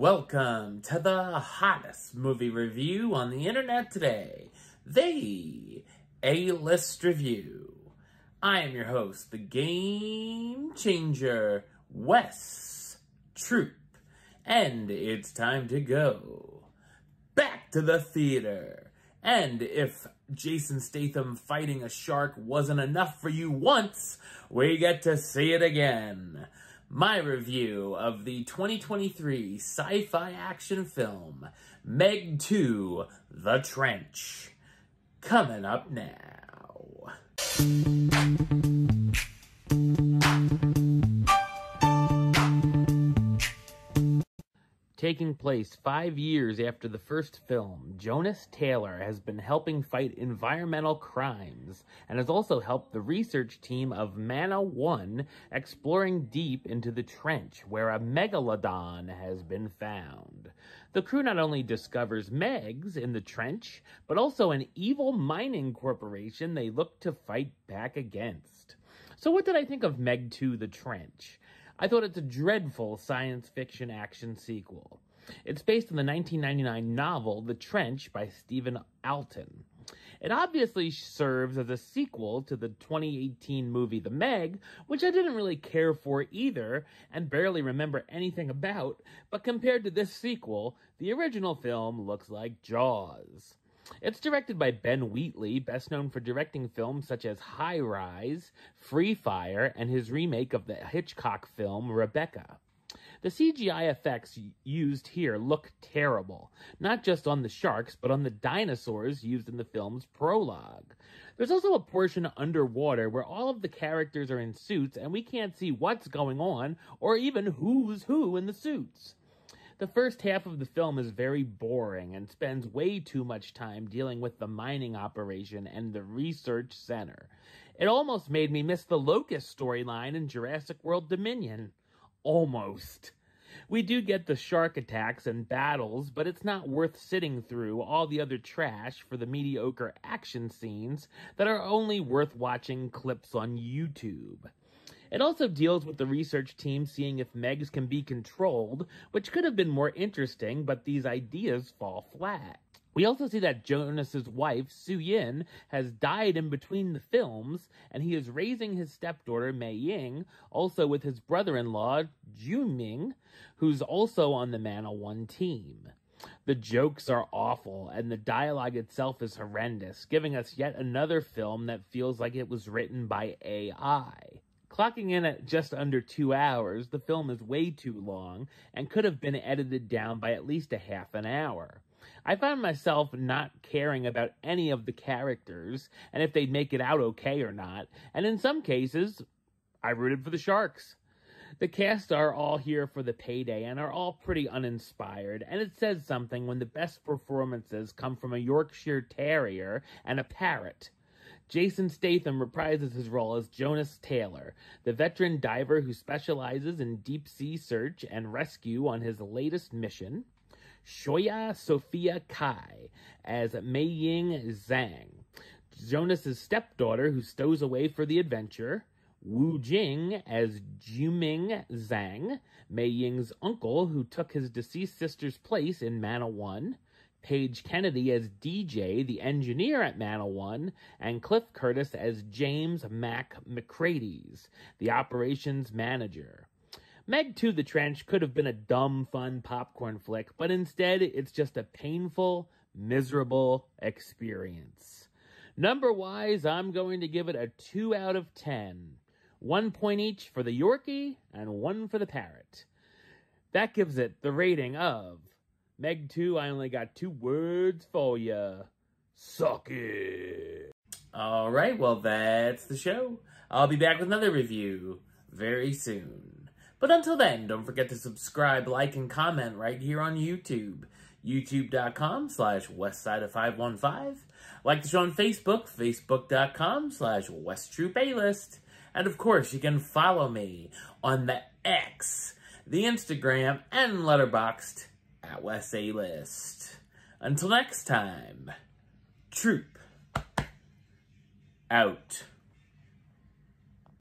Welcome to the hottest movie review on the internet today, the A-List Review. I am your host, the Game Changer, Wes Troop, and it's time to go back to the theater. And if Jason Statham fighting a shark wasn't enough for you once, we get to see it again. My review of the 2023 sci-fi action film, Meg 2, The Trench, coming up now. Taking place 5 years after the first film, Jonas Taylor has been helping fight environmental crimes and has also helped the research team of Mana 1 exploring deep into the trench where a megalodon has been found. The crew not only discovers Megs in the trench, but also an evil mining corporation they look to fight back against. So what did I think of Meg 2: The Trench? I thought it's a dreadful science fiction action sequel. It's based on the 1999 novel The Trench by Stephen Alton. It obviously serves as a sequel to the 2018 movie The Meg, which I didn't really care for either and barely remember anything about, but compared to this sequel, the original film looks like Jaws. It's directed by Ben Wheatley, best known for directing films such as High Rise, Free Fire, and his remake of the Hitchcock film Rebecca. The CGI effects used here look terrible, not just on the sharks, but on the dinosaurs used in the film's prologue. There's also a portion underwater where all of the characters are in suits and we can't see what's going on or even who's who in the suits. The first half of the film is very boring and spends way too much time dealing with the mining operation and the research center. It almost made me miss the Locust storyline in Jurassic World Dominion. Almost. We do get the shark attacks and battles, but it's not worth sitting through all the other trash for the mediocre action scenes that are only worth watching clips on YouTube. It also deals with the research team seeing if Megs can be controlled, which could have been more interesting, but these ideas fall flat. We also see that Jonas's wife, Su Yin, has died in between the films, and he is raising his stepdaughter, Mei Ying, also with his brother-in-law, Junming, who's also on the Mana 1 team. The jokes are awful, and the dialogue itself is horrendous, giving us yet another film that feels like it was written by AI. Clocking in at just under 2 hours, the film is way too long and could have been edited down by at least a half an hour. I found myself not caring about any of the characters and if they'd make it out okay or not, and in some cases, I rooted for the sharks. The cast are all here for the payday and are all pretty uninspired, and it says something when the best performances come from a Yorkshire Terrier and a parrot. Jason Statham reprises his role as Jonas Taylor, the veteran diver who specializes in deep-sea search and rescue on his latest mission. Shoya Sophia Kai as Mei Ying Zhang, Jonas's stepdaughter who stows away for the adventure. Wu Jing as Juming Zhang, Mei Ying's uncle who took his deceased sister's place in Mana 1. Paige Kennedy as DJ, the engineer at Mana 1, and Cliff Curtis as James Mac McCrady's, the operations manager. Meg 2: The Trench could have been a dumb, fun popcorn flick, but instead it's just a painful, miserable experience. Number-wise, I'm going to give it a 2 out of 10. 1 point each for the Yorkie and 1 for the parrot. That gives it the rating of Meg 2, I only got 2 words for ya. Suck it. Alright, well that's the show. I'll be back with another review very soon. But until then, don't forget to subscribe, like, and comment right here on YouTube. youtube.com/westside515. Like the show on Facebook, facebook.com/westtroupaList. And of course, you can follow me on the X, the Instagram, and Letterboxd at Wes A List. Until next time, Troop out.